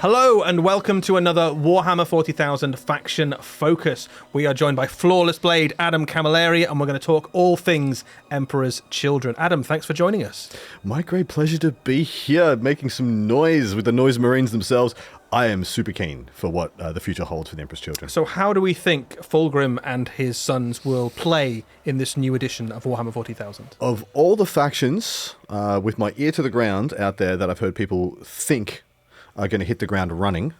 Hello and welcome to another Warhammer 40,000 Faction Focus. We are joined by Flawless Blade, Adam Camilleri, and we're going to talk all things Emperor's Children. Adam, thanks for joining us. My great pleasure to be here, making some noise with the Noise Marines themselves. I am super keen for what the future holds for the Emperor's Children. So how do we think Fulgrim and his sons will play in this new edition of Warhammer 40,000? Of all the factions, with my ear to the ground out there that I've heard people think are going to hit the ground running,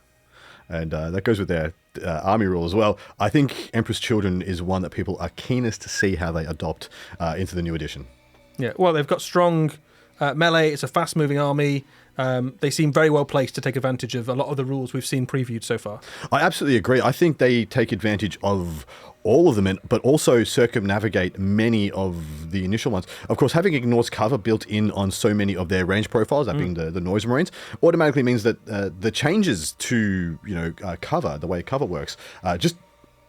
and that goes with their army rule as well, I think Emperor's Children is one that people are keenest to see how they adopt into the new edition. Yeah, well, they've got strong melee, it's a fast-moving army. They seem very well placed to take advantage of a lot of the rules we've seen previewed so far. I absolutely agree. I think they take advantage of all of them, but also circumnavigate many of the initial ones. Of course, having ignores cover built in on so many of their range profiles, that being the Noise Marines, automatically means that the changes to cover, the way cover works, just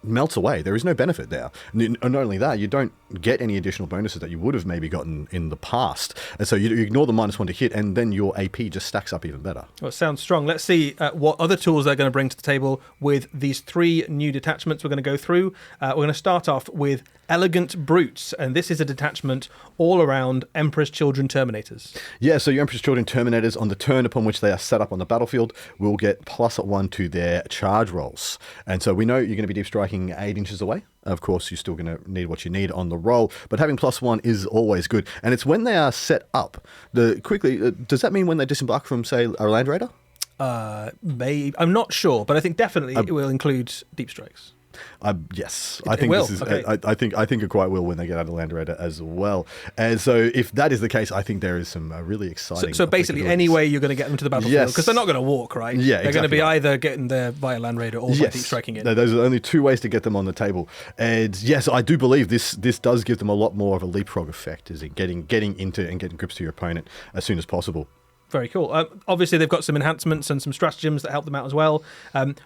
melts away. There is no benefit there. And not only that, you don't get any additional bonuses that you would have maybe gotten in the past. And so you ignore the -1 to hit, and then your AP just stacks up even better. Well, it sounds strong. Let's see what other tools they're going to bring to the table with these 3 new detachments we're going to go through. We're going to start off with Elegant Brutes, and this is a detachment all around Emperor's Children Terminators. Yeah, so your Emperor's Children Terminators, on the turn upon which they are set up on the battlefield, will get +1 to their charge rolls. And so we know you're going to be deep striking 8 inches away. Of course, you're still going to need what you need on the roll, but having +1 is always good. And it's when they are set up. Does that mean when they disembark from, say, a Land Raider? I'm not sure, but I think definitely it will include deep strikes. Yes, I think this is. Okay. I think it quite will when they get out of Land Raider as well. And so, if that is the case, I think there is some really exciting. So basically, any way you're going to get them to the battlefield, because they're not going to walk, right? Yeah, they're going to be either getting there via Land Raider or by deep striking it. No, those are only 2 ways to get them on the table. And yes, I do believe this does give them a lot more of a leapfrog effect, is in getting into and getting grips to your opponent as soon as possible. Very cool. Obviously, they've got some enhancements and some stratagems that help them out as well.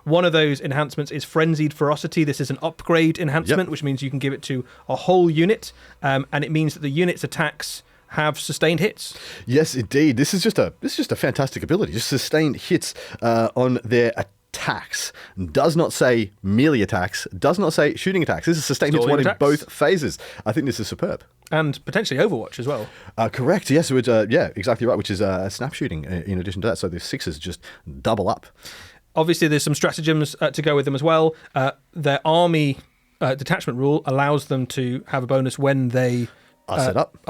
One of those enhancements is Frenzied Ferocity. This is an upgrade enhancement, which means you can give it to a whole unit, and it means that the unit's attacks have sustained hits. Yes, indeed. This is just a fantastic ability. Just sustained hits on their attacks. Does not say melee attacks. Does not say shooting attacks. This is sustained hits in both phases. I think this is superb. And potentially Overwatch as well. Correct, yes. Which, exactly right, which is snap shooting in addition to that. So the 6s just double up. Obviously, there's some stratagems to go with them as well. Their army detachment rule allows them to have a bonus when they are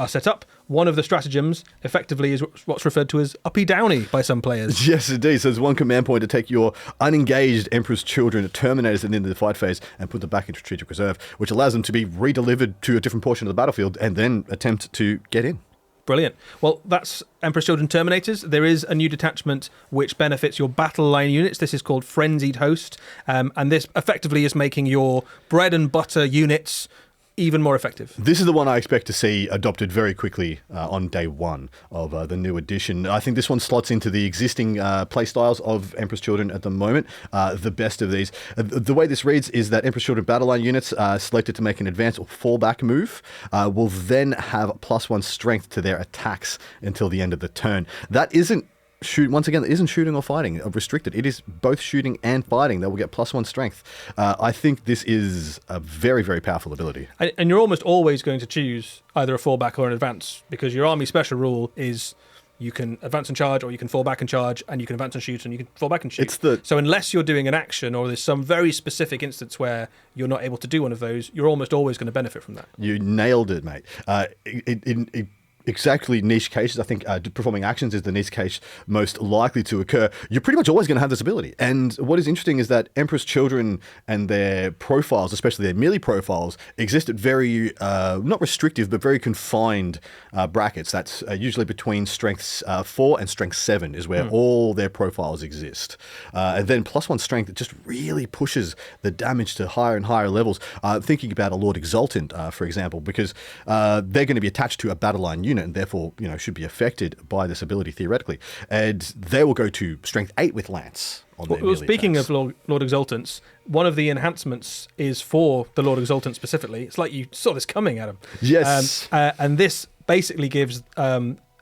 set up. One of the stratagems effectively is what's referred to as uppy downy by some players. Yes, indeed. So there's 1 command point to take your unengaged Emperor's Children Terminators at the end of the fight phase and put them back into strategic reserve, which allows them to be redelivered to a different portion of the battlefield and then attempt to get in. Brilliant. Well, that's Emperor's Children Terminators. There is a new detachment which benefits your battle line units. This is called Frenzied Host, and this effectively is making your bread and butter units even more effective. This is the one I expect to see adopted very quickly on day 1 of the new edition. I think this one slots into the existing playstyles of Emperor's Children at the moment, the best of these. The way this reads is that Emperor's Children battle line units selected to make an advance or fallback move will then have +1 strength to their attacks until the end of the turn. That isn't once again, it isn't shooting or fighting restricted. It is both shooting and fighting. They will get +1 strength. I think this is a very, very powerful ability. And you're almost always going to choose either a fallback or an advance, because your army special rule is you can advance and charge, or you can fall back and charge, and you can advance and shoot, and you can fall back and shoot. So unless you're doing an action, or there's some very specific instance where you're not able to do one of those, you're almost always going to benefit from that. You nailed it, mate. Exactly niche cases, I think performing actions is the niche case most likely to occur. You're pretty much always going to have this ability. And what is interesting is that Emperor's Children and their profiles, especially their melee profiles, exist at very, not restrictive, but very confined brackets. That's usually between strengths 4 and strength 7 is where all their profiles exist. And then +1 strength just really pushes the damage to higher and higher levels. Thinking about a Lord Exultant, for example, because they're going to be attached to a battle line unit, and therefore, should be affected by this ability theoretically. And they will go to strength 8 with Lance. Well, speaking of Lord Exultants, one of the enhancements is for the Lord Exultant specifically. It's like you saw this coming, Adam. Yes. And this basically gives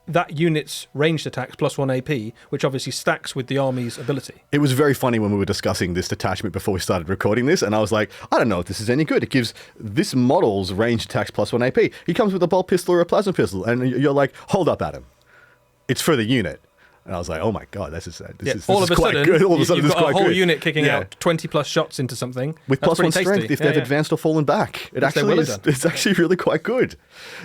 that unit's ranged attacks +1 AP, which obviously stacks with the army's ability. It was very funny when we were discussing this detachment before we started recording this, and I was like, I don't know if this is any good. It gives this model's ranged attacks +1 AP. He comes with a bolt pistol or a plasma pistol, and you're like, hold up, Adam. It's for the unit. And I was like, oh my God, this is all of a quite sudden, good. All of a sudden, you've this is got a quite whole good. unit kicking out 20+ shots into something. With That's +1 pretty strength tasty. if they've advanced or fallen back. It actually is, it's actually really quite good.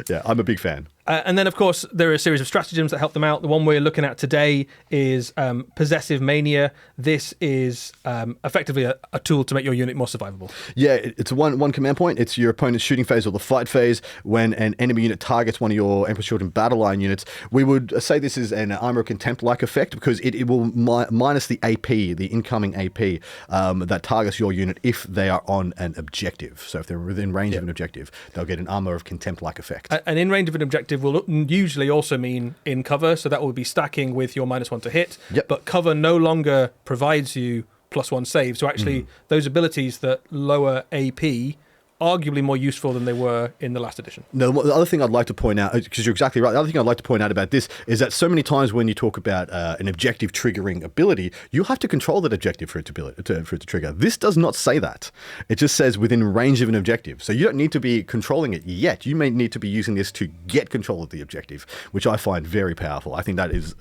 Yeah, I'm a big fan. And then, of course, there are a series of stratagems that help them out. The one we're looking at today is Possessive Mania. This is effectively a tool to make your unit more survivable. Yeah, it's one command point. It's your opponent's shooting phase or the fight phase. When an enemy unit targets one of your Emperor's Children battle line units, we would say this is an Armor of Contempt-like effect because it will minus the AP, the incoming AP, that targets your unit if they are on an objective. So if they're within range of an objective, they'll get an Armor of Contempt-like effect. And in range of an objective will usually also mean in cover, so that will be stacking with your -1 to hit. Yep. But cover no longer provides you +1 save, so actually those abilities that lower AP arguably more useful than they were in the last edition. No, the other thing I'd like to point out, because you're exactly right, the other thing I'd like to point out about this is that so many times when you talk about an objective triggering ability, you have to control that objective for it to trigger. This does not say that. It just says within range of an objective. So you don't need to be controlling it yet. You may need to be using this to get control of the objective, which I find very powerful. I think that is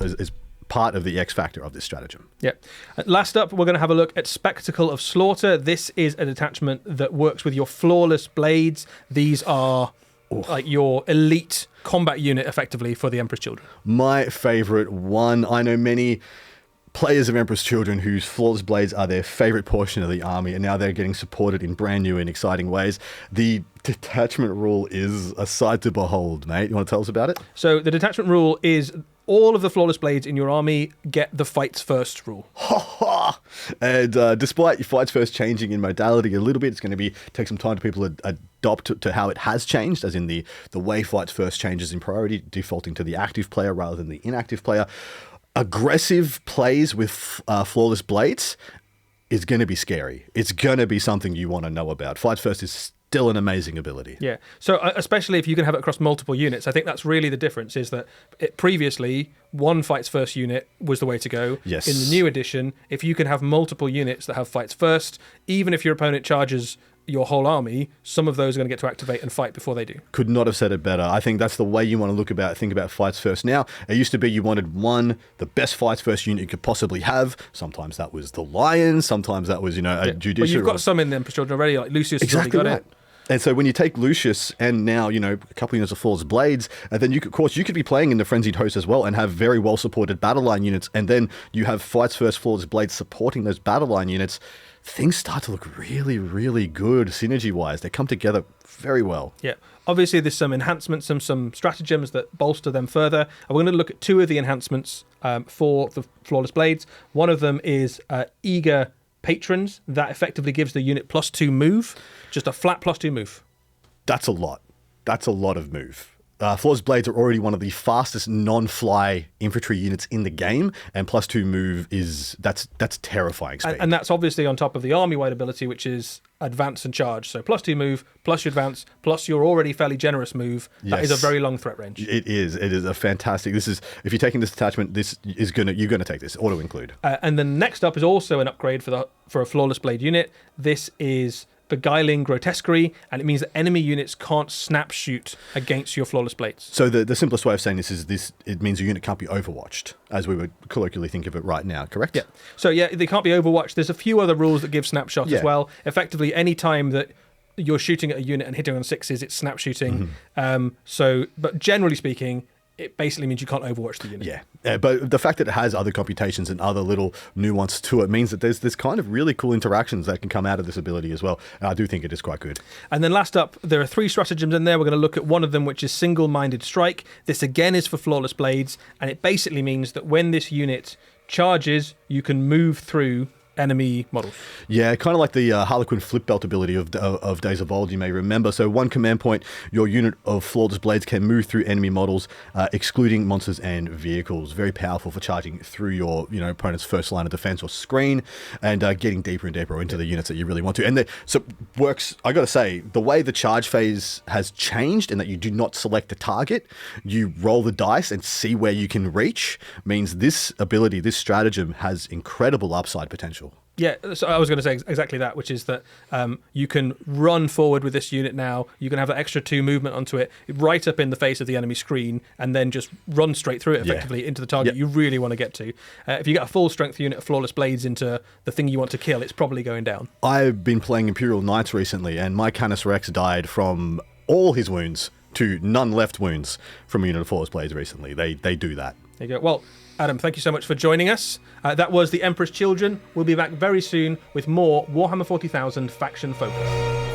part of the X factor of this stratagem. Yeah. Last up, we're going to have a look at Spectacle of Slaughter. This is a detachment that works with your flawless blades. These are like your elite combat unit, effectively, for the Emperor's Children. My favorite one. I know many players of Emperor's Children whose flawless blades are their favorite portion of the army, and now they're getting supported in brand new and exciting ways. The detachment rule is a sight to behold, mate. You want to tell us about it? So the detachment rule is all of the flawless blades in your army get the fights first rule. And despite your fights first changing in modality a little bit, it's going to take some time for people to adopt to how it has changed, as in the way fights first changes in priority, defaulting to the active player rather than the inactive player. Aggressive plays with flawless blades is going to be scary. It's going to be something you want to know about. Fights first is still an amazing ability. Yeah. So especially if you can have it across multiple units, I think that's really the difference, is that previously one fights first unit was the way to go. Yes. In the new edition, if you can have multiple units that have fights first, even if your opponent charges your whole army, some of those are going to get to activate and fight before they do. Could not have said it better. I think that's the way you want to think about fights first. Now, it used to be you wanted the best fights first unit you could possibly have. Sometimes that was the Lion, sometimes that was, a Judicial. Well, you've got some in the Emperor's Children already, like Lucius has already got it. And so when you take Lucius and now, a couple units of flawless blades, and then you could be playing in the Frenzied Host as well and have very well supported battle line units, and then you have fights first flawless blades supporting those battle line units, things start to look really, really good synergy-wise. They come together very well. Yeah. Obviously, there's some enhancements, some stratagems that bolster them further. And we're going to look at two of the enhancements for the flawless blades. One of them is Eager Patrons. That effectively gives the unit +2 move, just a flat +2 move. That's a lot. That's a lot of move. Flawless blades are already one of the fastest non-fly infantry units in the game, and +2 move that's terrifying speed. And that's obviously on top of the army-wide ability, which is advance and charge. So +2 move, plus your advance, plus your already fairly generous move. That is a very long threat range. It is. It is a fantastic. If you're taking this detachment, you're gonna take this auto include. And then next up is also an upgrade for a flawless blade unit. This is Beguiling Grotesquerie, and it means that enemy units can't snap shoot against your flawless blades. So the simplest way of saying this is it means your unit can't be overwatched, as we would colloquially think of it right now, correct? Yeah. So yeah, they can't be overwatched. There's a few other rules that give snapshots as well. Effectively, any time that you're shooting at a unit and hitting on sixes, it's snap shooting. But generally speaking, it basically means you can't overwatch the unit. Yeah, but the fact that it has other computations and other little nuance to it means that there's this kind of really cool interactions that can come out of this ability as well. And I do think it is quite good. And then last up, there are 3 stratagems in there. We're going to look at one of them, which is Single-Minded Strike. This again is for flawless blades, and it basically means that when this unit charges, you can move through enemy models. Yeah, kind of like the Harlequin flip belt ability of Days of Old, you may remember. So 1 command point, your unit of flawless blades can move through enemy models, excluding monsters and vehicles. Very powerful for charging through your opponent's first line of defense or screen, and getting deeper and deeper into the units that you really want to. And so works, I got to say, the way the charge phase has changed in that you do not select a target, you roll the dice and see where you can reach, means this ability, this stratagem has incredible upside potential. Yeah, so I was going to say exactly that, which is that you can run forward with this unit now. You can have that extra 2 movement onto it, right up in the face of the enemy screen, and then just run straight through it effectively into the target you really want to get to. If you get a full strength unit of flawless blades into the thing you want to kill, it's probably going down. I've been playing Imperial Knights recently, and my Canis Rex died from all his wounds to none left wounds from a unit of flawless blades recently. They do that. There you go. Well, Adam, thank you so much for joining us. That was The Emperor's Children. We'll be back very soon with more Warhammer 40,000 faction focus.